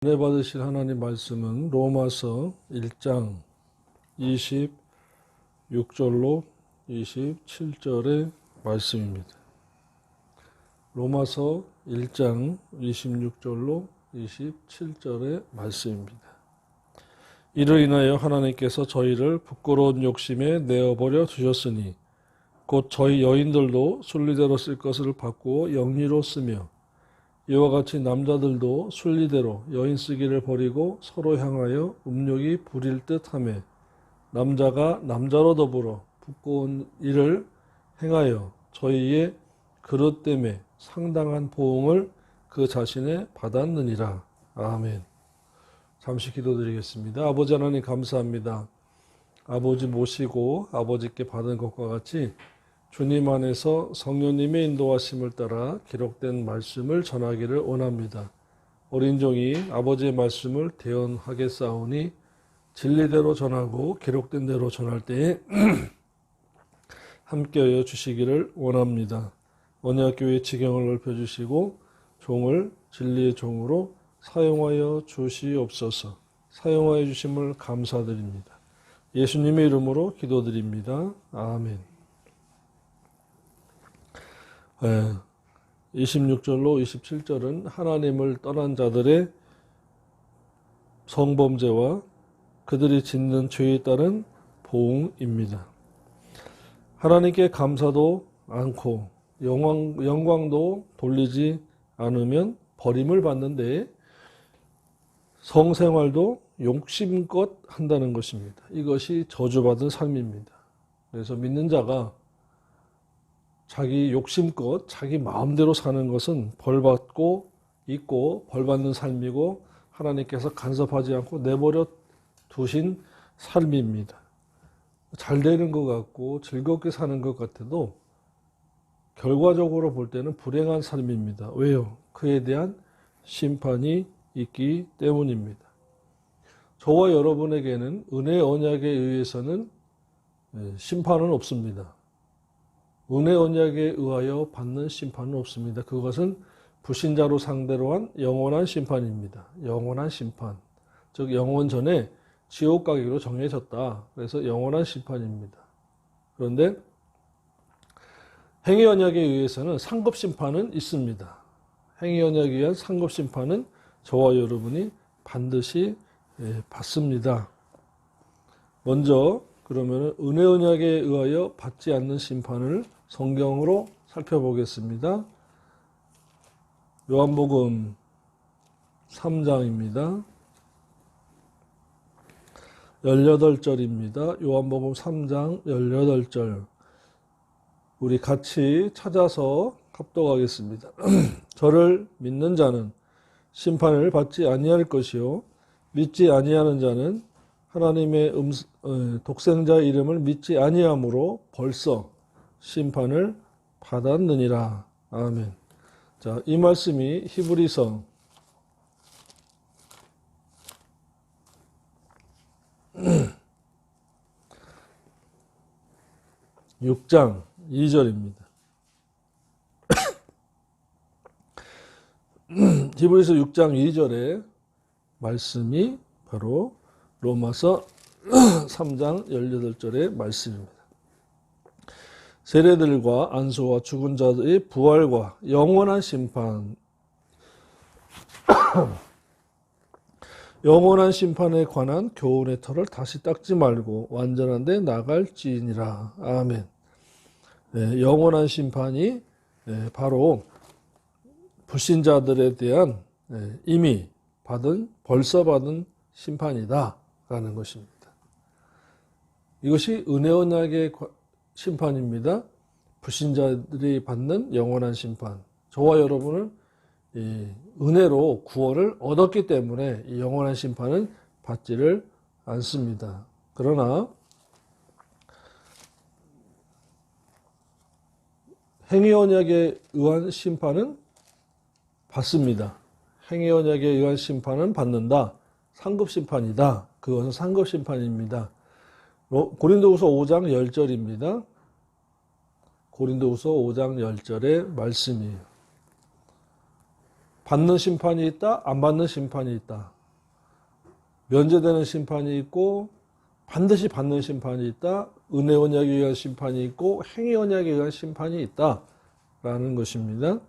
은혜 받으실 하나님 말씀은 로마서 1장 26절로 27절의 말씀입니다. 로마서 1장 26절로 27절의 말씀입니다. 이를 인하여 하나님께서 저희를 부끄러운 욕심에 내어버려 두셨으니 곧 저희 여인들도 순리대로 쓸 것을 바꾸어 영리로 쓰며 이와 같이 남자들도 순리대로 여인 쓰기를 버리고 서로 향하여 음욕이 부릴 듯하며 남자가 남자로 더불어 부끄러운 일을 행하여 저희의 그릇됨에 상당한 보응을 그 자신에 받았느니라. 아멘. 잠시 기도드리겠습니다. 아버지 하나님 감사합니다. 아버지 모시고 아버지께 받은 것과 같이 주님 안에서 성령님의 인도하심을 따라 기록된 말씀을 전하기를 원합니다. 어린 종이 아버지의 말씀을 대언하겠사오니 진리대로 전하고 기록된 대로 전할 때에 함께하여 주시기를 원합니다. 언약교회 지경을 넓혀주시고 종을 진리의 종으로 사용하여 주시옵소서. 사용하여 주심을 감사드립니다. 예수님의 이름으로 기도드립니다. 아멘. 26절로 27절은 하나님을 떠난 자들의 성범죄와 그들이 짓는 죄에 따른 보응입니다. 하나님께 감사도 않고 영광도 돌리지 않으면 버림을 받는데 성생활도 욕심껏 한다는 것입니다. 이것이 저주받은 삶입니다. 그래서 믿는 자가 자기 욕심껏 자기 마음대로 사는 것은 벌받고 있고 벌받는 삶이고 하나님께서 간섭하지 않고 내버려 두신 삶입니다. 잘 되는 것 같고 즐겁게 사는 것 같아도 결과적으로 볼 때는 불행한 삶입니다. 왜요? 그에 대한 심판이 있기 때문입니다. 저와 여러분에게는 은혜 언약에 의해서는 심판은 없습니다. 은혜 언약에 의하여 받는 심판은 없습니다. 그것은 불신자로 상대로 한 영원한 심판입니다. 영원한 심판. 즉 영원 전에 지옥 가기로 정해졌다. 그래서 영원한 심판입니다. 그런데 행위 언약에 의해서는 상급 심판은 있습니다. 행위 언약에 의한 상급 심판은 저와 여러분이 반드시 받습니다. 먼저 그러면 은혜 언약에 의하여 받지 않는 심판을 성경으로 살펴보겠습니다. 요한복음 3장입니다. 18절입니다. 요한복음 3장 18절. 우리 같이 찾아서 합독하겠습니다. 저를 믿는 자는 심판을 받지 아니할 것이요 믿지 아니하는 자는 하나님의 독생자의 이름을 믿지 아니함으로 벌써 심판을 받았느니라. 아멘. 자, 이 말씀이 히브리서 6장 2절입니다. 히브리서 6장 2절의 말씀이 바로 로마서 3장 18절의 말씀입니다. 세례들과 안수와 죽은 자들의 부활과 영원한 심판, 영원한 심판에 관한 교훈의 털을 다시 닦지 말고 완전한 데 나갈지니라. 아멘. 네, 영원한 심판이 바로 불신자들에 대한 이미 벌써 받은 심판이다 라는 것입니다. 이것이 은혜 언약의 심판입니다. 불신자들이 받는 영원한 심판. 저와 여러분은 은혜로 구원을 얻었기 때문에 이 영원한 심판은 받지를 않습니다. 그러나 행위 언약에 의한 심판은 받습니다. 행위 언약에 의한 심판은 받는다. 상급 심판이다. 그것은 상급 심판입니다. 고린도후서 5장 10절입니다. 고린도후서 5장 10절의 말씀이에요. 받는 심판이 있다, 안 받는 심판이 있다. 면제되는 심판이 있고 반드시 받는 심판이 있다. 은혜 언약에 의한 심판이 있고 행위 언약에 의한 심판이 있다라는 것입니다.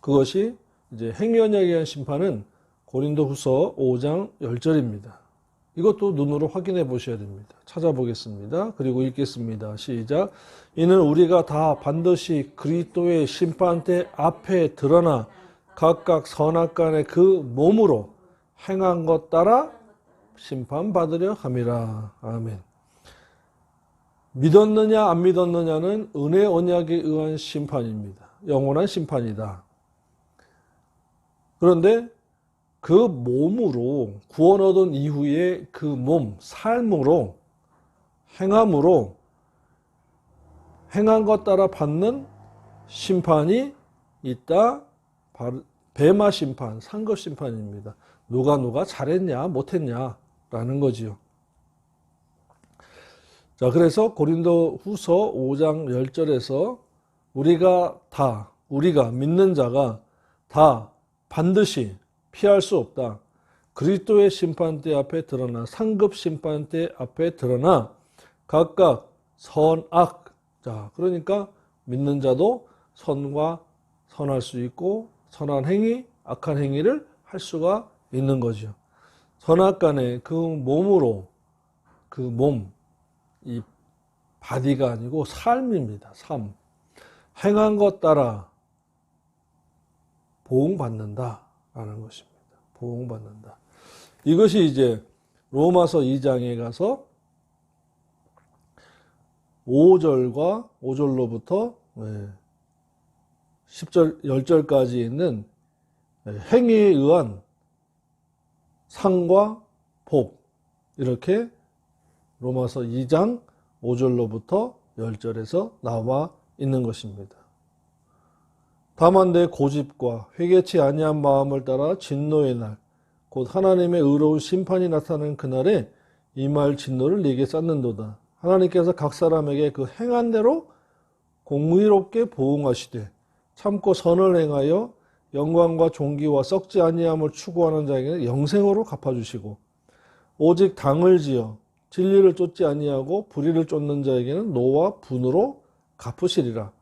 그것이 이제 행위 언약에 의한 심판은 고린도후서 5장 10절입니다. 이것도 눈으로 확인해 보셔야 됩니다. 찾아보겠습니다. 그리고 읽겠습니다. 시작. 이는 우리가 다 반드시 그리스도의 심판대 앞에 드러나 각각 선악간의 그 몸으로 행한 것 따라 심판받으려 함이라. 아멘. 믿었느냐 안 믿었느냐는 은혜 언약에 의한 심판입니다. 영원한 심판이다. 그런데 그 몸으로 구원 얻은 이후에 그 몸, 삶으로 행함으로 행한 것 따라 받는 심판이 있다. 베마 심판, 상급 심판입니다. 누가 잘했냐 못했냐라는 거지요. 자, 그래서 고린도후서 5장 10절에서 우리가 믿는 자가 다 반드시 피할 수 없다. 그리스도의 심판대 앞에 드러나 상급 심판대 앞에 드러나 각각 선악. 자, 그러니까 믿는 자도 선과 선할 수 있고 선한 행위, 악한 행위를 할 수가 있는 거죠. 선악간에 그 몸으로 그 몸, 이 바디가 아니고 삶입니다. 삶. 행한 것 따라 보응받는다라는 것입니다. 보응받는다. 이것이 이제 로마서 2장에 가서 5절로부터 10절, 10절까지 있는 행위에 의한 상과 복, 이렇게 로마서 2장 5절로부터 10절에서 나와 있는 것입니다. 다만 내 고집과 회개치 아니한 마음을 따라 진노의 날, 곧 하나님의 의로운 심판이 나타나는 그날에 임할 진노를 네게 쌓는도다. 하나님께서 각 사람에게 그 행한 대로 공의롭게 보응하시되 참고 선을 행하여 영광과 존귀와 썩지 아니함을 추구하는 자에게는 영생으로 갚아주시고 오직 당을 지어 진리를 쫓지 아니하고 불의를 쫓는 자에게는 노와 분으로 갚으시리라.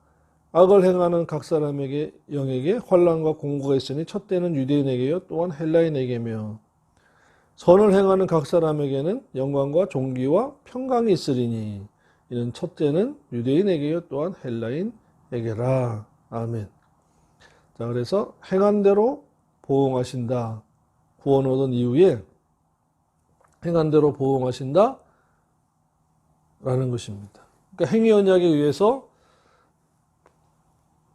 악을 행하는 각 사람에게 영에게 환난과 공고가 있으니 첫 때는 유대인에게요 또한 헬라인에게며 선을 행하는 각 사람에게는 영광과 존귀와 평강이 있으리니 이는 첫째는 유대인에게요 또한 헬라인에게라. 아멘. 자, 그래서 행한 대로 보응하신다. 구원 얻은 이후에 행한 대로 보응하신다 라는 것입니다. 그러니까 행위 언약에 의해서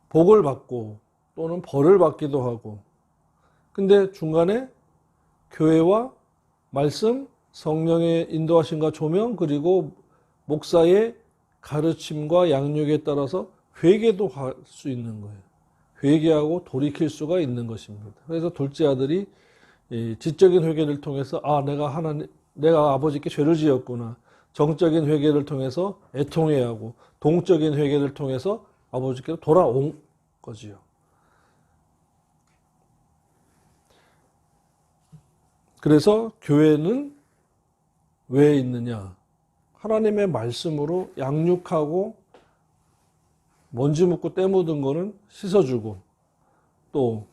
복을 받고 또는 벌을 받기도 하고, 근데 중간에 교회와 말씀, 성령의 인도하심과 조명, 그리고 목사의 가르침과 양육에 따라서 회개도 할 수 있는 거예요. 회개하고 돌이킬 수가 있는 것입니다. 그래서 둘째 아들이 지적인 회개를 통해서 내가 아버지께 죄를 지었구나. 정적인 회개를 통해서 애통해야 하고 동적인 회개를 통해서 아버지께로 돌아온 거지요. 그래서 교회는 왜 있느냐? 하나님의 말씀으로 양육하고 먼지 묻고 때 묻은 거는 씻어주고 또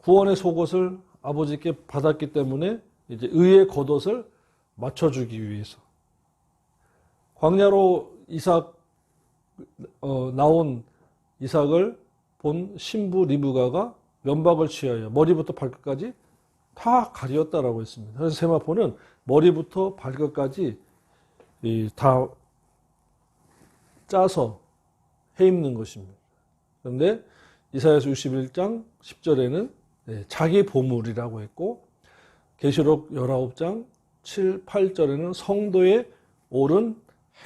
구원의 속옷을 아버지께 받았기 때문에 이제 의의 겉옷을 맞춰주기 위해서 광야로 나온 이삭을 본 신부 리브가가 면박을 취하여 머리부터 발끝까지 다 가리었다라고 했습니다. 그래서 세마포는 머리부터 발끝까지 다 짜서 해 입는 것입니다. 그런데 이사야서 61장 10절에는 자기 보물이라고 했고 계시록 19장 7, 8절에는 성도의 옳은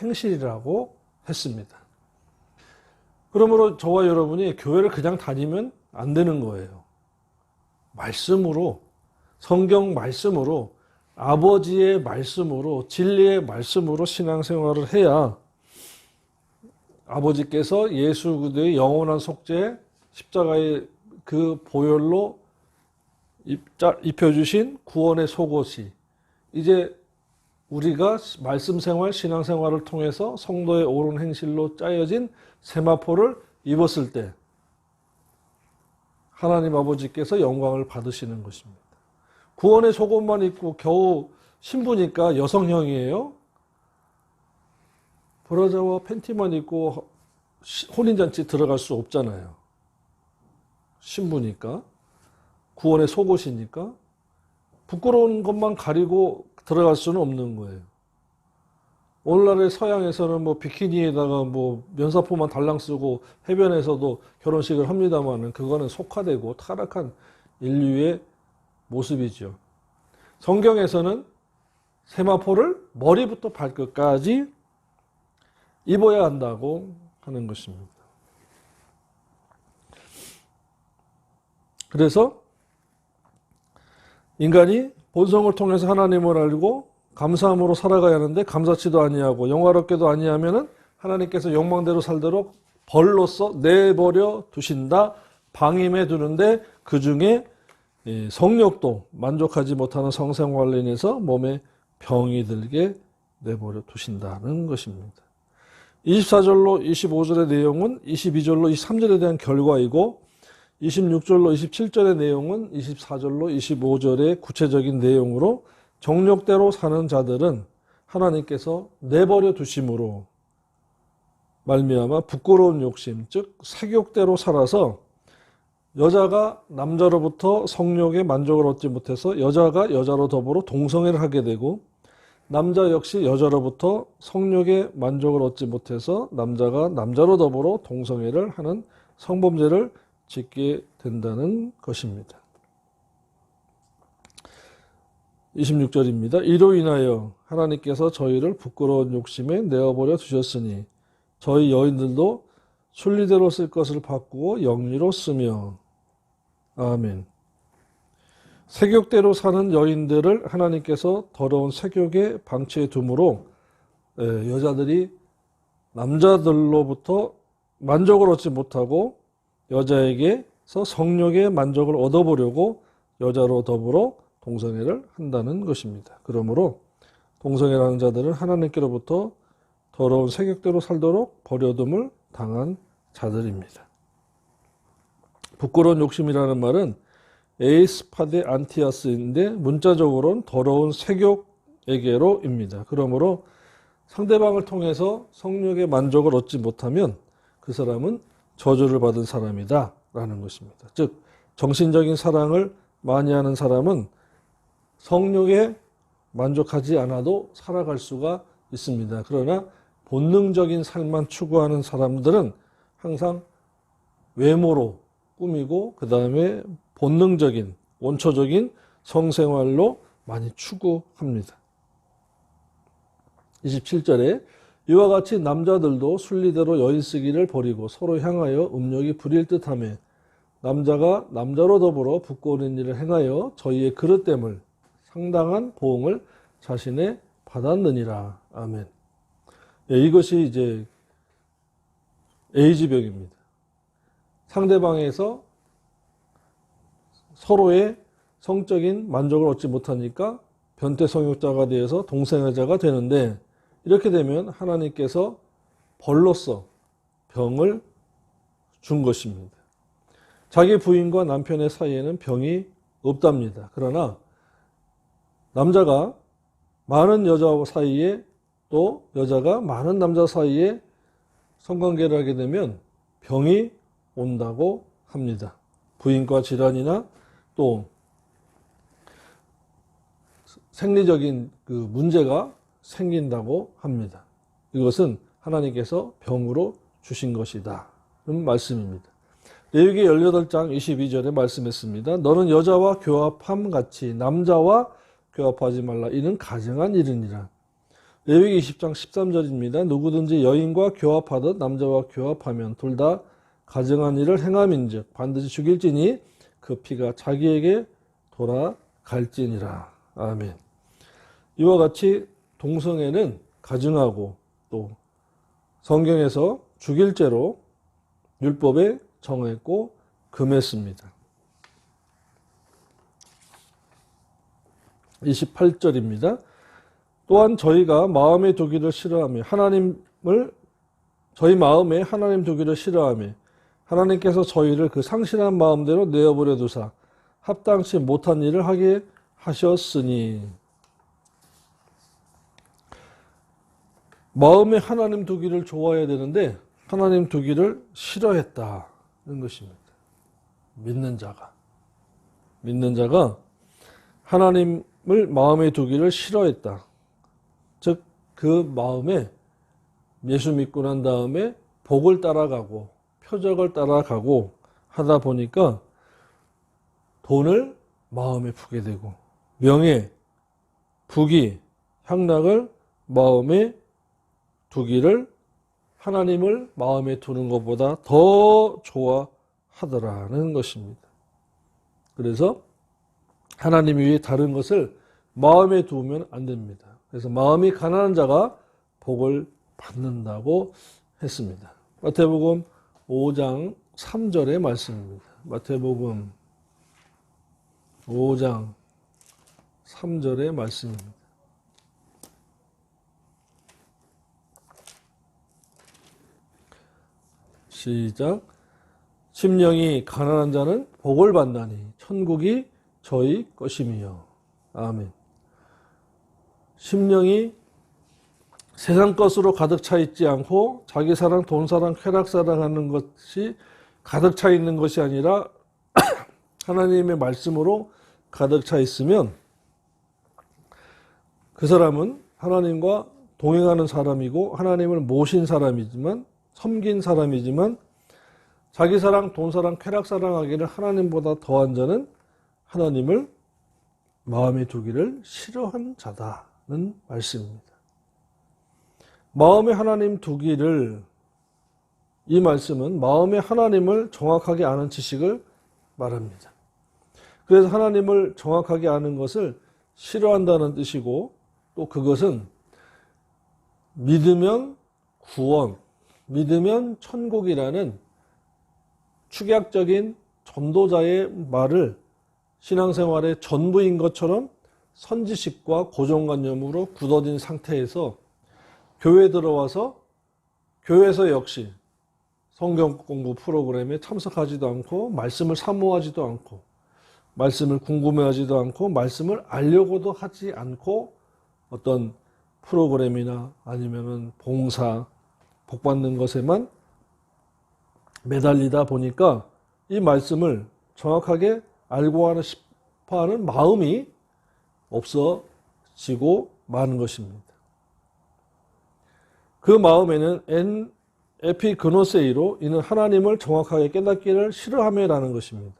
행실이라고 했습니다. 그러므로 저와 여러분이 교회를 그냥 다니면 안 되는 거예요. 말씀으로, 성경 말씀으로, 아버지의 말씀으로, 진리의 말씀으로 신앙생활을 해야 아버지께서 예수 그리스도의 영원한 속죄, 십자가의 그 보혈로 입혀주신 구원의 속옷이 이제 우리가 말씀 생활, 신앙 생활을 통해서 성도의 옳은 행실로 짜여진 세마포를 입었을 때 하나님 아버지께서 영광을 받으시는 것입니다. 구원의 속옷만 입고 겨우 신부니까 여성형이에요. 브라자와 팬티만 입고 혼인잔치 들어갈 수 없잖아요. 신부니까. 구원의 속옷이니까. 부끄러운 것만 가리고 들어갈 수는 없는 거예요. 오늘날의 서양에서는 뭐 비키니에다가 뭐 면사포만 달랑 쓰고 해변에서도 결혼식을 합니다만은 그거는 속화되고 타락한 인류의 모습이죠. 성경에서는 세마포를 머리부터 발끝까지 입어야 한다고 하는 것입니다. 그래서 인간이 본성을 통해서 하나님을 알고 감사함으로 살아가야 하는데 감사치도 아니하고 영화롭게도 아니하면은 하나님께서 욕망대로 살도록 벌로서 내버려 두신다. 방임해 두는데 그 중에 성욕도 만족하지 못하는 성생활로 인해서 몸에 병이 들게 내버려 두신다는 것입니다. 24절로 25절의 내용은 22절로 23절에 대한 결과이고 26절로 27절의 내용은 24절로 25절의 구체적인 내용으로 정욕대로 사는 자들은 하나님께서 내버려 두심으로 말미암아 부끄러운 욕심, 즉 색욕대로 살아서 여자가 남자로부터 성욕의 만족을 얻지 못해서 여자가 여자로 더불어 동성애를 하게 되고 남자 역시 여자로부터 성욕의 만족을 얻지 못해서 남자가 남자로 더불어 동성애를 하는 성범죄를 짓게 된다는 것입니다. 26절입니다. 이로 인하여 하나님께서 저희를 부끄러운 욕심에 내어버려 두셨으니 저희 여인들도 순리대로 쓸 것을 바꾸어 영리로 쓰며 아멘. 색욕대로 사는 여인들을 하나님께서 더러운 색욕에 방치해 두므로 여자들이 남자들로부터 만족을 얻지 못하고 여자에게서 성욕의 만족을 얻어보려고 여자로 더불어 동성애를 한다는 것입니다. 그러므로 동성애를 하는 자들은 하나님께로부터 더러운 색욕대로 살도록 버려둠을 당한 자들입니다. 부끄러운 욕심이라는 말은 에이스파데 안티아스인데 문자적으로는 더러운 색욕에게로입니다. 그러므로 상대방을 통해서 성욕의 만족을 얻지 못하면 그 사람은 저주를 받은 사람이다 라는 것입니다. 즉 정신적인 사랑을 많이 하는 사람은 성욕에 만족하지 않아도 살아갈 수가 있습니다. 그러나 본능적인 삶만 추구하는 사람들은 항상 외모로 꾸미고 그 다음에 본능적인 원초적인 성생활로 많이 추구합니다. 27절에 이와 같이 남자들도 순리대로 여인 쓰기를 버리고 서로 향하여 음욕이 부릴 듯하며 남자가 남자로 더불어 부끄러운 일을 행하여 저희의 그릇됨을 상당한 보응을 자신에 받았느니라. 아멘. 이것이 이제 에이즈병입니다. 상대방에서 서로의 성적인 만족을 얻지 못하니까 변태성욕자가 되어서 동성애자가 되는데 이렇게 되면 하나님께서 벌로서 병을 준 것입니다. 자기 부인과 남편의 사이에는 병이 없답니다. 그러나 남자가 많은 여자 사이에 또 여자가 많은 남자 사이에 성관계를 하게 되면 병이 온다고 합니다. 부인과 질환이나 또 생리적인 그 문제가 생긴다고 합니다. 이것은 하나님께서 병으로 주신 것이다. 는 말씀입니다. 레위기 18장 22절에 말씀했습니다. 너는 여자와 교합함 같이 남자와 교합하지 말라. 이는 가증한 일이니라. 레위기 20장 13절입니다. 누구든지 여인과 교합하듯 남자와 교합하면 둘 다 가증한 일을 행함인즉 반드시 죽일지니 그 피가 자기에게 돌아갈지니라. 아멘. 이와 같이 동성애는 가증하고 또 성경에서 죽일 죄로 율법에 정했고 금했습니다. 28절입니다. 또한 저희가 마음에 두기를 싫어하며 저희 마음에 하나님 두기를 싫어하며 하나님께서 저희를 그 상실한 마음대로 내어버려 두사 합당치 못한 일을 하게 하셨으니. 마음에 하나님 두기를 좋아해야 되는데 하나님 두기를 싫어했다는 것입니다. 믿는 자가 하나님을 마음에 두기를 싫어했다. 즉 그 마음에 예수 믿고 난 다음에 복을 따라가고 표적을 따라가고 하다 보니까 돈을 마음에 푸게 되고 명예, 부귀, 향락을 마음에 두기를 하나님을 마음에 두는 것보다 더 좋아하더라는 것입니다. 그래서 하나님 외에 다른 것을 마음에 두면 안 됩니다. 그래서 마음이 가난한 자가 복을 받는다고 했습니다. 마태복음 5장 3절의 말씀입니다. 마태복음 5장 3절의 말씀입니다. 시작. 심령이 가난한 자는 복을 받나니 천국이 저희 것임이요. 아멘. 심령이 세상 것으로 가득 차 있지 않고 자기 사랑, 돈 사랑, 쾌락 사랑하는 것이 가득 차 있는 것이 아니라 하나님의 말씀으로 가득 차 있으면 그 사람은 하나님과 동행하는 사람이고 하나님을 모신 사람이지만 섬긴 사람이지만 자기 사랑, 돈 사랑, 쾌락 사랑하기를 하나님보다 더한 자는 하나님을 마음에 두기를 싫어한 자다는 말씀입니다. 마음에 하나님 두기를, 이 말씀은 마음에 하나님을 정확하게 아는 지식을 말합니다. 그래서 하나님을 정확하게 아는 것을 싫어한다는 뜻이고 또 그것은 믿으면 구원, 믿으면 천국이라는 축약적인 전도자의 말을 신앙생활의 전부인 것처럼 선지식과 고정관념으로 굳어진 상태에서 교회에 들어와서 교회에서 역시 성경 공부 프로그램에 참석하지도 않고 말씀을 사모하지도 않고 말씀을 궁금해하지도 않고 말씀을 알려고도 하지 않고 어떤 프로그램이나 아니면은 봉사, 복받는 것에만 매달리다 보니까 이 말씀을 정확하게 알고 싶어하는 마음이 없어지고 마는 것입니다. 그 마음에는 에피그노세이로 이는 하나님을 정확하게 깨닫기를 싫어하며라는 것입니다.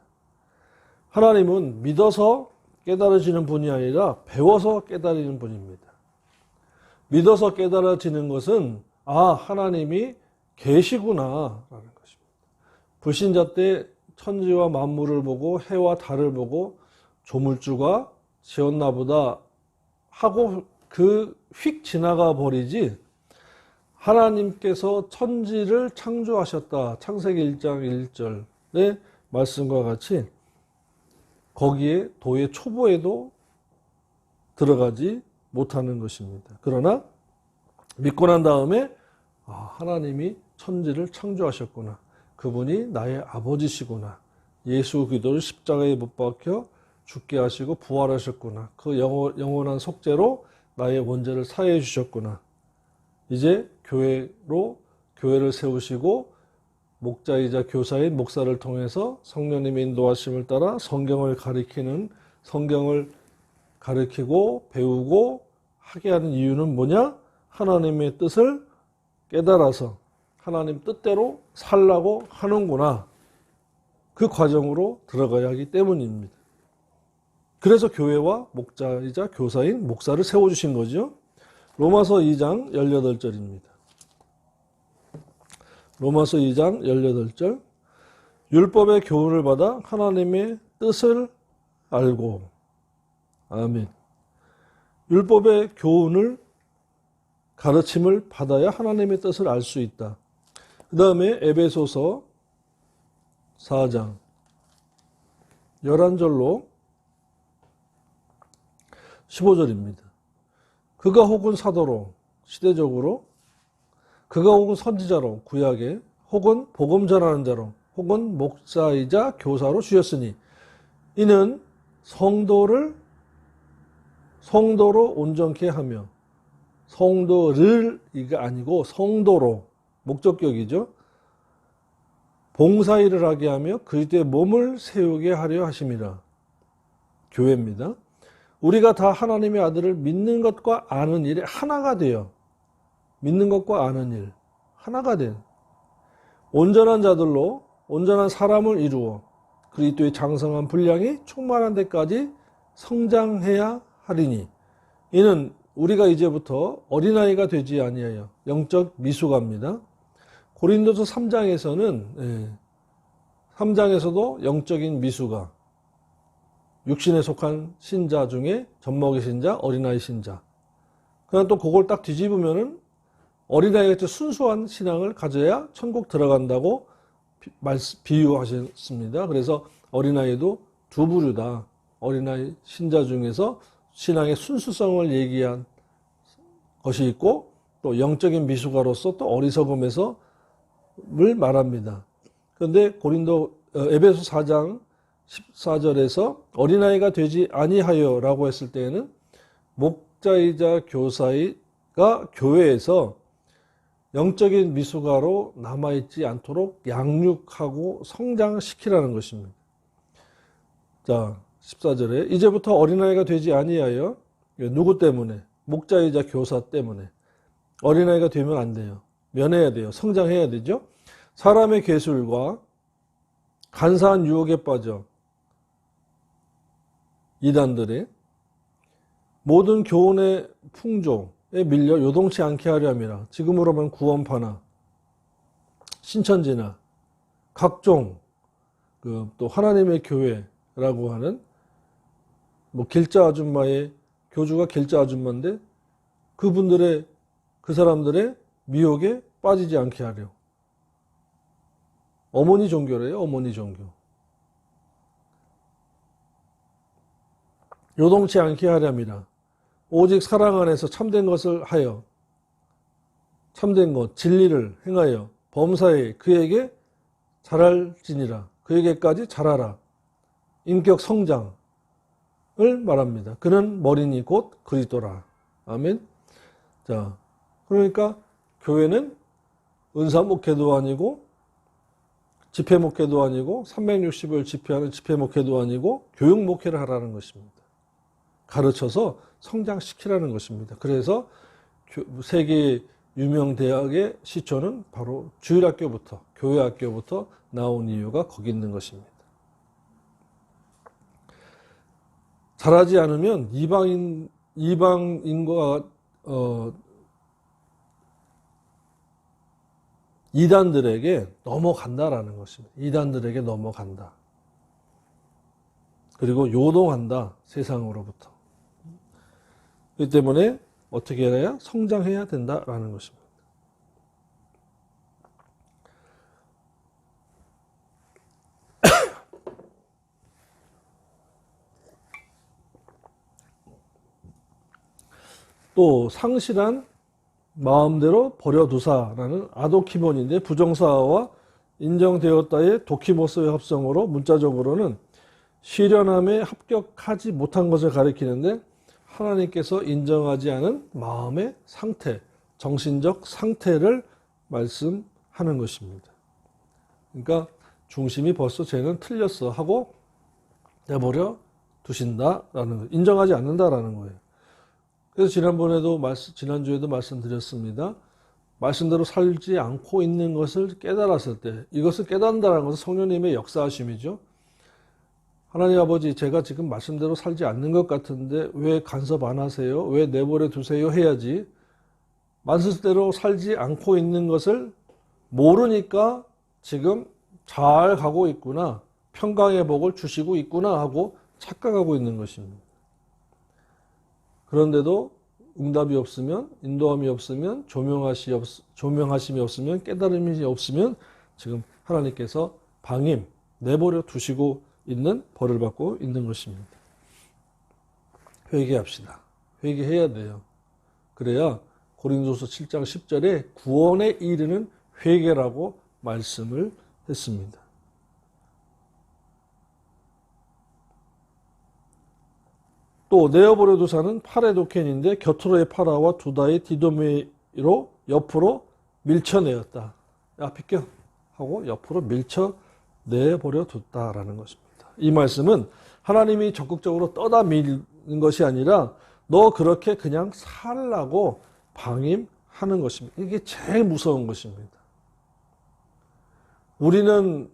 하나님은 믿어서 깨달아지는 분이 아니라 배워서 깨달아지는 분입니다. 믿어서 깨달아지는 것은 하나님이 계시구나 라는 것입니다. 불신자 때 천지와 만물을 보고 해와 달을 보고 조물주가 지었나 보다 하고 휙 지나가 버리지 하나님께서 천지를 창조하셨다. 창세기 1장 1절의 말씀과 같이 거기에 도의 초보에도 들어가지 못하는 것입니다. 그러나 믿고 난 다음에 하나님이 천지를 창조하셨구나. 그분이 나의 아버지시구나. 예수 그리스도를 십자가에 못 박혀 죽게 하시고 부활하셨구나. 그 영원한 속죄로 나의 원죄를 사해 주셨구나. 이제 교회를 세우시고 목자이자 교사인 목사를 통해서 성령님의 인도하심을 따라 성경을 가르치고 배우고 하게 하는 이유는 뭐냐? 하나님의 뜻을 깨달아서 하나님 뜻대로 살라고 하는구나. 그 과정으로 들어가야 하기 때문입니다. 그래서 교회와 목자이자 교사인 목사를 세워주신 거죠. 로마서 2장 18절입니다. 로마서 2장 18절. 율법의 교훈을 받아 하나님의 뜻을 알고. 아멘. 율법의 교훈을 가르침을 받아야 하나님의 뜻을 알 수 있다. 그 다음에 에베소서 4장 11절로 15절입니다. 그가 혹은 사도로 시대적으로, 그가 혹은 선지자로 구약에, 혹은 복음 전하는 자로, 혹은 목사이자 교사로 주셨으니 이는 성도로 온전케 하며, 성도를 이가 아니고 성도로, 목적격이죠. 봉사일을 하게 하며 그리스도의 몸을 세우게 하려 하심이라. 교회입니다. 우리가 다 하나님의 아들을 믿는 것과 아는 일에 하나가 되어, 믿는 것과 아는 일, 하나가 된 온전한 자들로 온전한 사람을 이루어 그리스도의 장성한 분량이 충만한 데까지 성장해야 하리니 이는 우리가 이제부터 어린아이가 되지 아니하여 영적 미숙아입니다. 고린도서 3장에서는 3장에서도 영적인 미숙아, 육신에 속한 신자 중에 젖먹이 신자, 어린아이 신자. 그냥 또 그걸 딱 뒤집으면은 어린아이같이 순수한 신앙을 가져야 천국 들어간다고 비유하셨습니다. 그래서 어린아이도 두 부류다. 어린아이 신자 중에서 신앙의 순수성을 얘기한 것이 있고 또 영적인 미숙아로서 또 어리석음에서를 말합니다. 그런데 에베소 4장 14절에서 어린아이가 되지 아니하여 라고 했을 때에는 목자이자 교사가 교회에서 영적인 미숙아로 남아있지 않도록 양육하고 성장시키라는 것입니다. 자, 14절에 이제부터 어린아이가 되지 아니하여, 누구 때문에? 목자이자 교사 때문에. 어린아이가 되면 안 돼요. 면해야 돼요. 성장해야 되죠. 사람의 괴술과 간사한 유혹에 빠져 이단들의 모든 교훈의 풍조에 밀려 요동치 않게 하려 함이라. 지금으로 보면 구원파나 신천지나 각종 또 하나님의 교회라고 하는 길자 아줌마의 교주가 길자 아줌마인데 그 사람들의 미혹에 빠지지 않게 하려. 어머니 종교래요. 어머니 종교. 요동치 않게 하렵니다. 오직 사랑 안에서 참된 것을 하여, 참된 것, 진리를 행하여 범사에 그에게 자랄지니라. 그에게까지 자라라. 인격 성장을 말합니다. 그는 머리니 곧 그리스도라. 아멘. 자, 그러니까 교회는 은사 목회도 아니고 집회 목회도 아니고 360일 집회하는 집회 목회도 아니고 교육 목회를 하라는 것입니다. 가르쳐서 성장시키라는 것입니다. 그래서 세계 유명 대학의 시초는 바로 주일학교부터, 교회학교부터 나온 이유가 거기 있는 것입니다. 잘하지 않으면 이방인과 이단들에게 넘어간다라는 것입니다. 이단들에게 넘어간다. 그리고 요동한다. 세상으로부터. 그렇기 때문에 어떻게 해야 성장해야 된다라는 것입니다. 또 상실한 마음대로 버려두사라는 아도키본인데 부정사와 인정되었다의 도키모스의 합성으로 문자적으로는 시련함에 합격하지 못한 것을 가리키는데 하나님께서 인정하지 않은 마음의 상태, 정신적 상태를 말씀하는 것입니다. 그러니까 중심이 벌써 쟤는 틀렸어 하고 내버려 두신다라는 거, 인정하지 않는다라는 거예요. 그래서 지난주에도 말씀드렸습니다. 말씀대로 살지 않고 있는 것을 깨달았을 때, 이것을 깨닫는다는 것은 성령님의 역사하심이죠. 하나님 아버지, 제가 지금 말씀대로 살지 않는 것 같은데 왜 간섭 안 하세요? 왜 내버려 두세요? 해야지. 말씀대로 살지 않고 있는 것을 모르니까 지금 잘 가고 있구나, 평강의 복을 주시고 있구나 하고 착각하고 있는 것입니다. 그런데도 응답이 없으면, 인도함이 없으면, 조명하심이 없으면, 깨달음이 없으면 지금 하나님께서 내버려 두시고 있는, 벌을 받고 있는 것입니다. 회개합시다. 회개해야 돼요. 그래야 고린도서 7장 10절에 구원에 이르는 회개라고 말씀을 했습니다. 또 네어보레도사는 파레도켄인데 겨트로의 파라와 두다의 디도메로 옆으로 밀쳐내었다. 야 비켜 하고 옆으로 밀쳐내버려 뒀다라는 것입니다. 이 말씀은 하나님이 적극적으로 떠다 미는 것이 아니라 너 그렇게 그냥 살라고 방임하는 것입니다. 이게 제일 무서운 것입니다. 우리는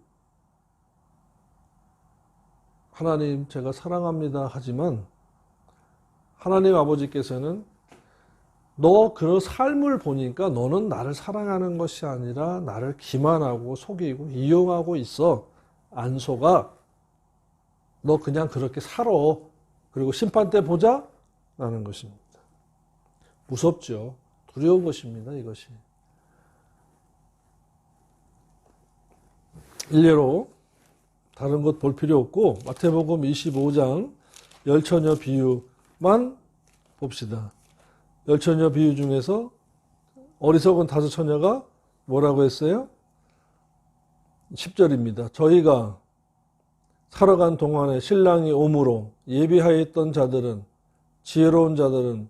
하나님 제가 사랑합니다 하지만 하나님 아버지께서는 너 그 삶을 보니까 너는 나를 사랑하는 것이 아니라 나를 기만하고 속이고 이용하고 있어. 안 속아. 너 그냥 그렇게 살아. 그리고 심판 때 보자. 라는 것입니다. 무섭죠. 두려운 것입니다. 이것이. 일례로 다른 것 볼 필요 없고 마태복음 25장 열처녀 비유만 봅시다. 열처녀 비유 중에서 어리석은 다섯 처녀가 뭐라고 했어요? 10절입니다. 저희가 살아간 동안에 신랑이 오므로 예비하였던 자들은 지혜로운 자들은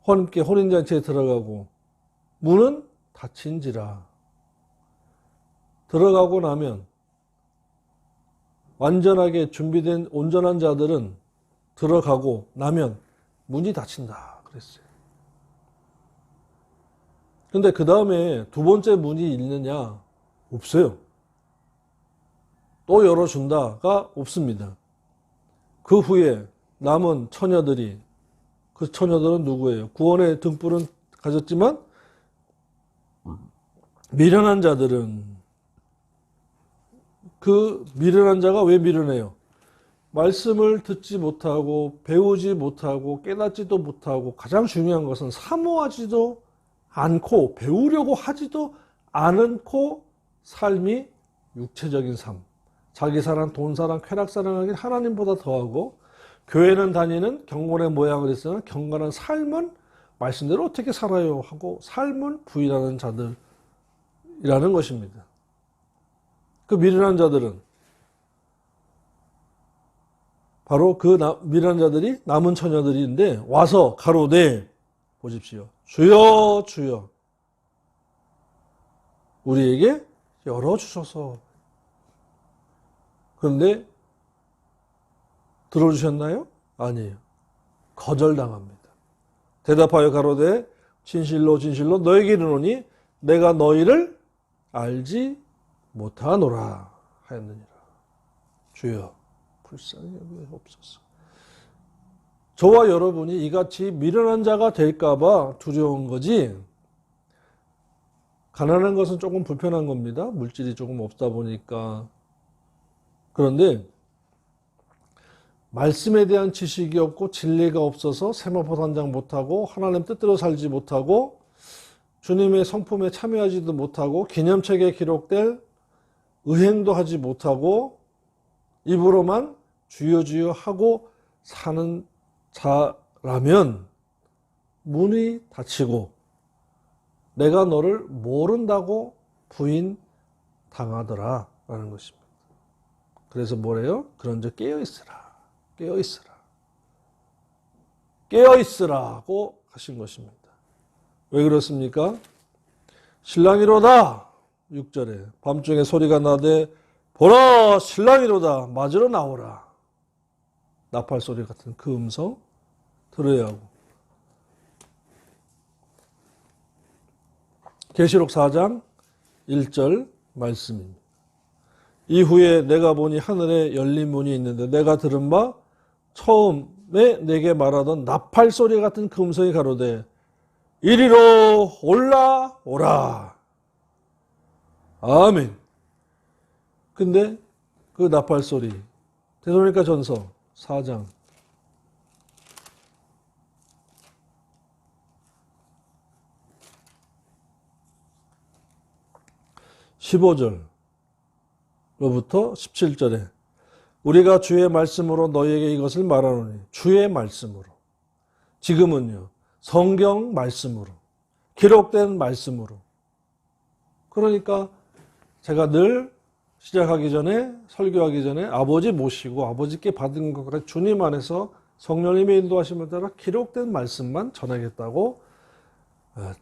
함께 혼인잔치에 들어가고 문은 닫힌지라. 들어가고 나면 완전하게 준비된 온전한 자들은 들어가고 나면 문이 닫힌다 그랬어요. 근데 그 다음에 두 번째 문이 있느냐? 없어요. 또 열어준다가 없습니다. 그 후에 남은 처녀들이, 그 처녀들은 누구예요? 구원의 등불은 가졌지만 미련한 자들은, 그 미련한 자가 왜 미련해요? 말씀을 듣지 못하고 배우지 못하고 깨닫지도 못하고 가장 중요한 것은 사모하지도 않고 배우려고 하지도 않고 삶이 육체적인 삶, 자기 사랑, 돈 사랑, 쾌락 사랑하기 하나님보다 더하고 교회는 다니는 경건의 모양을 했으나 경건한 삶은 말씀대로 어떻게 살아요 하고 삶은 부인하는 자들이라는 것입니다. 그 미련한 자들은 바로 그 미련한 자들이 남은 처녀들인데 와서 가로되 보십시오. 주여 주여 우리에게 열어주소서. 그런데 들어주셨나요? 아니에요. 거절당합니다. 대답하여 가로되 진실로 진실로 너에게 이르노니 내가 너희를 알지 못하노라 하였느니라. 주여 불쌍히 여기옵소서. 저와 여러분이 이같이 미련한 자가 될까봐 두려운 거지, 가난한 것은 조금 불편한 겁니다. 물질이 조금 없다 보니까. 그런데 말씀에 대한 지식이 없고 진리가 없어서 세마포 단장 못하고 하나님 뜻대로 살지 못하고 주님의 성품에 참여하지도 못하고 기념책에 기록될 의행도 하지 못하고 입으로만 주여 주여 하고 사는 자라면 문이 닫히고 내가 너를 모른다고 부인당하더라 라는 것입니다. 그래서 뭐래요? 그런즉 깨어있으라. 깨어있으라. 깨어있으라고 하신 것입니다. 왜 그렇습니까? 신랑이로다. 6절에 밤중에 소리가 나되 보라 신랑이로다. 맞으러 나오라. 나팔 소리 같은 그 음성 들어야 하고. 계시록 4장 1절 말씀입니다. 이후에 내가 보니 하늘에 열린 문이 있는데 내가 들은 바 처음에 내게 말하던 나팔 소리 같은 그 음성이 가로되 이리로 올라오라. 아멘. 근데 그 나팔 소리 데살로니가 전서 4장 15절로부터 17절에 우리가 주의 말씀으로 너희에게 이것을 말하노니 주의 말씀으로. 지금은요. 성경 말씀으로. 기록된 말씀으로. 그러니까 제가 늘 시작하기 전에 설교하기 전에 아버지 모시고 아버지께 받은 것과 주님 안에서 성령님의 인도하심을 따라 기록된 말씀만 전하겠다고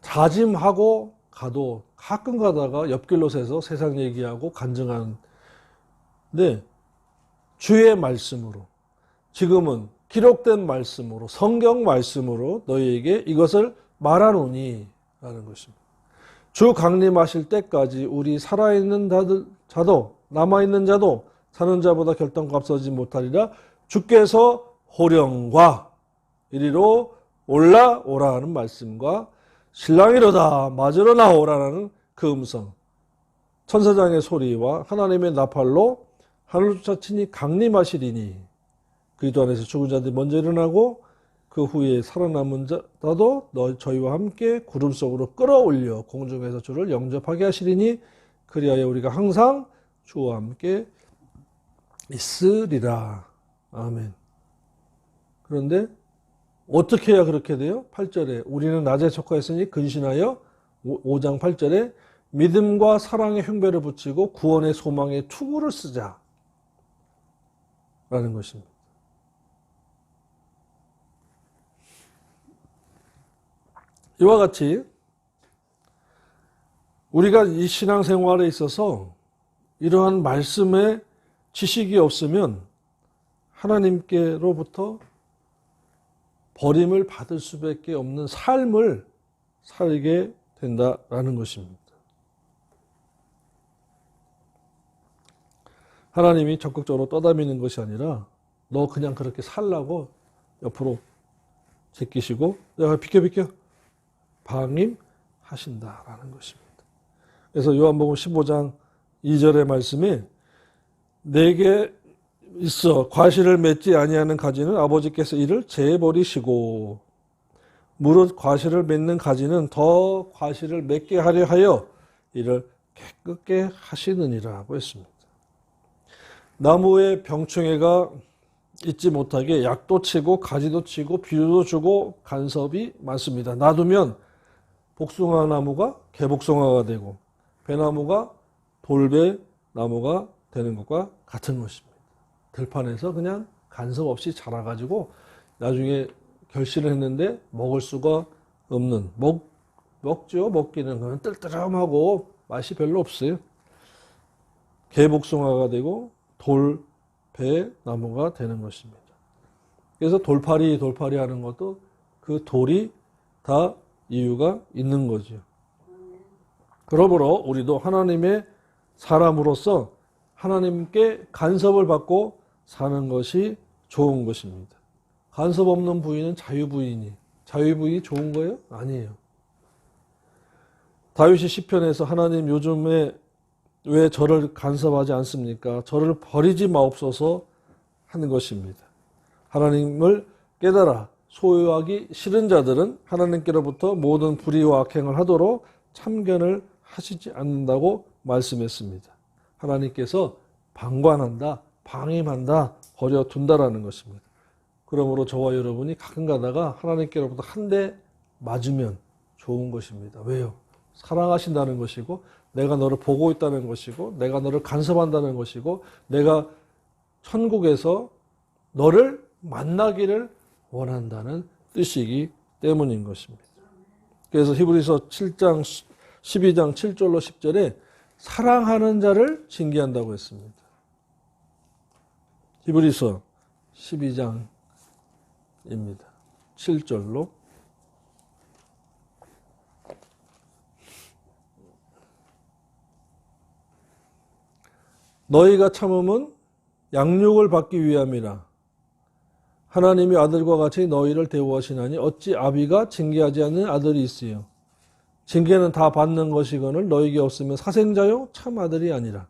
다짐하고 가도 가끔 가다가 옆길로 새서 세상 얘기하고 간증하는데 주의 말씀으로 지금은 기록된 말씀으로 성경 말씀으로 너희에게 이것을 말하노니 라는 것입니다. 주 강림하실 때까지 우리 살아있는 자도 남아있는 자도 사는 자보다 결단코 앞서지 못하리라. 주께서 호령과 이리로 올라오라 하는 말씀과 신랑이로다 맞으러 나오라는 그 음성, 천사장의 소리와 하나님의 나팔로 하늘조차 친히 강림하시리니 그리스도 안에서 죽은 자들이 먼저 일어나고 그 후에 살아남은 자도 저희와 함께 구름 속으로 끌어올려 공중에서 주를 영접하게 하시리니 그리하여 우리가 항상 주와 함께 있으리라. 아멘. 그런데 어떻게 해야 그렇게 돼요? 8절에 우리는 낮에 속하였으니 근신하여 5장 8절에 믿음과 사랑의 흉배를 붙이고 구원의 소망의 투구를 쓰자 라는 것입니다. 이와 같이 우리가 이 신앙생활에 있어서 이러한 말씀의 지식이 없으면 하나님께로부터 버림을 받을 수밖에 없는 삶을 살게 된다라는 것입니다. 하나님이 적극적으로 떠다니는 것이 아니라 너 그냥 그렇게 살라고 옆으로 제끼시고 야 비켜 방임하신다라는 것입니다. 그래서 요한복음 15장 2절의 말씀에 내게 있어 과실을 맺지 아니하는 가지는 아버지께서 이를 제버리시고 무릇 과실을 맺는 가지는 더 과실을 맺게 하려 하여 이를 깨끗게 하시느니라고 했습니다. 나무에 병충해가 있지 못하게 약도 치고 가지도 치고 비료도 주고 간섭이 많습니다. 놔두면 복숭아 나무가 개복숭아가 되고 배나무가 돌배나무가 되는 것과 같은 것입니다. 들판에서 그냥 간섭 없이 자라가지고 나중에 결실을 했는데 먹을 수가 없는 먹죠. 먹기는 그냥 뜰뜰함하고 맛이 별로 없어요. 개복숭아가 되고 돌배나무가 되는 것입니다. 그래서 돌팔이 하는 것도 그 돌이 다 이유가 있는 거죠. 그러므로 우리도 하나님의 사람으로서 하나님께 간섭을 받고 사는 것이 좋은 것입니다. 간섭 없는 부인은 자유부인이. 자유부인이 좋은 거예요? 아니에요. 다윗이 시편에서 하나님 요즘에 왜 저를 간섭하지 않습니까? 저를 버리지 마옵소서 하는 것입니다. 하나님을 깨달아 소유하기 싫은 자들은 하나님께로부터 모든 불의와 악행을 하도록 참견을 하시지 않는다고 말씀했습니다. 하나님께서 방관한다, 방임한다, 버려둔다라는 것입니다. 그러므로 저와 여러분이 가끔 가다가 하나님께로부터 한 대 맞으면 좋은 것입니다. 왜요? 사랑하신다는 것이고 내가 너를 보고 있다는 것이고 내가 너를 간섭한다는 것이고 내가 천국에서 너를 만나기를 원한다는 뜻이기 때문인 것입니다. 그래서 히브리서 7장 12장 7절로 10절에 사랑하는 자를 징계한다고 했습니다. 히브리서 12장입니다. 7절로 너희가 참음은 양육을 받기 위함이라. 하나님이 아들과 같이 너희를 대우하시나니 어찌 아비가 징계하지 않는 아들이 있으요. 징계는 다 받는 것이거늘 너희에게 없으면 사생자요 참 아들이 아니라.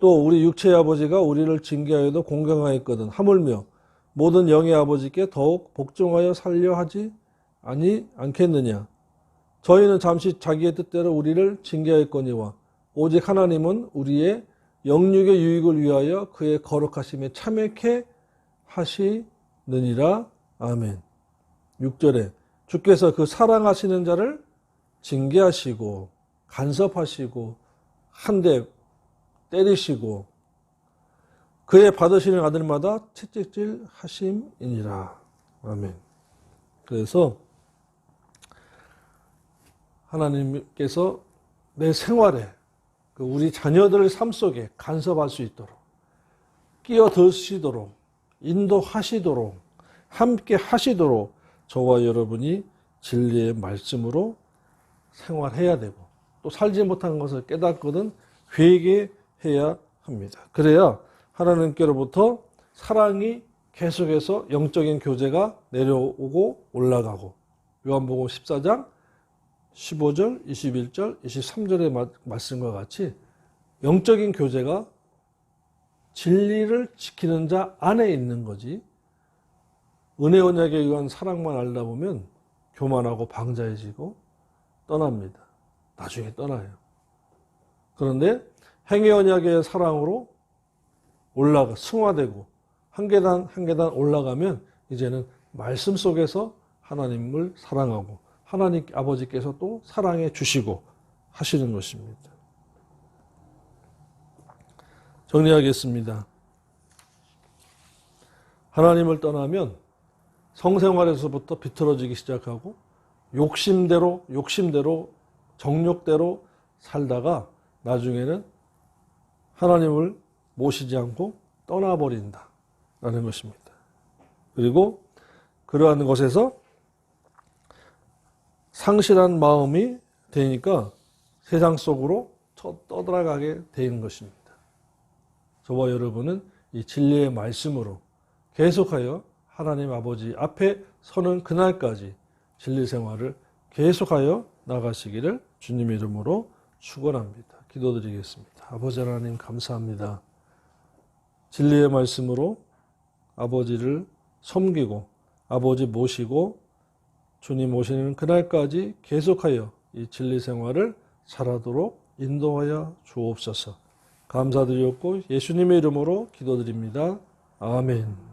또 우리 육체의 아버지가 우리를 징계하여도 공경하였거든. 하물며 모든 영의 아버지께 더욱 복종하여 살려 하지 않겠느냐. 저희는 잠시 자기의 뜻대로 우리를 징계하였거니와 오직 하나님은 우리의 영육의 유익을 위하여 그의 거룩하심에 참여케 하시느니라. 아멘. 6절에 주께서 그 사랑하시는 자를 징계하시고 간섭하시고 한 대 때리시고 그의 받으시는 아들마다 채찍질 하심이니라. 아멘. 그래서 하나님께서 내 생활에 우리 자녀들 삶 속에 간섭할 수 있도록 끼어드시도록 인도하시도록 함께 하시도록 저와 여러분이 진리의 말씀으로 생활해야 되고 또 살지 못한 것을 깨닫거든 회개해야 합니다. 그래야 하나님께로부터 사랑이 계속해서 영적인 교제가 내려오고 올라가고 요한복음 14장 15절, 21절, 23절의 말씀과 같이 영적인 교제가 진리를 지키는 자 안에 있는 거지 은혜 언약에 의한 사랑만 알다 보면 교만하고 방자해지고 떠납니다. 나중에 떠나요. 그런데 행위 언약의 사랑으로 올라가 승화되고 한 계단 한 계단 올라가면 이제는 말씀 속에서 하나님을 사랑하고 하나님 아버지께서 또 사랑해 주시고 하시는 것입니다. 정리하겠습니다. 하나님을 떠나면 성생활에서부터 비틀어지기 시작하고 욕심대로 정욕대로 살다가 나중에는 하나님을 모시지 않고 떠나버린다라는 것입니다. 그리고 그러한 것에서 상실한 마음이 되니까 세상 속으로 떠들어가게 되는 것입니다. 저와 여러분은 이 진리의 말씀으로 계속하여 하나님 아버지 앞에 서는 그날까지 진리 생활을 계속하여 나가시기를 주님의 이름으로 축원합니다. 기도드리겠습니다. 아버지 하나님 감사합니다. 진리의 말씀으로 아버지를 섬기고 아버지 모시고 주님 오시는 그날까지 계속하여 이 진리 생활을 잘하도록 인도하여 주옵소서. 감사드렸고 예수님의 이름으로 기도드립니다. 아멘.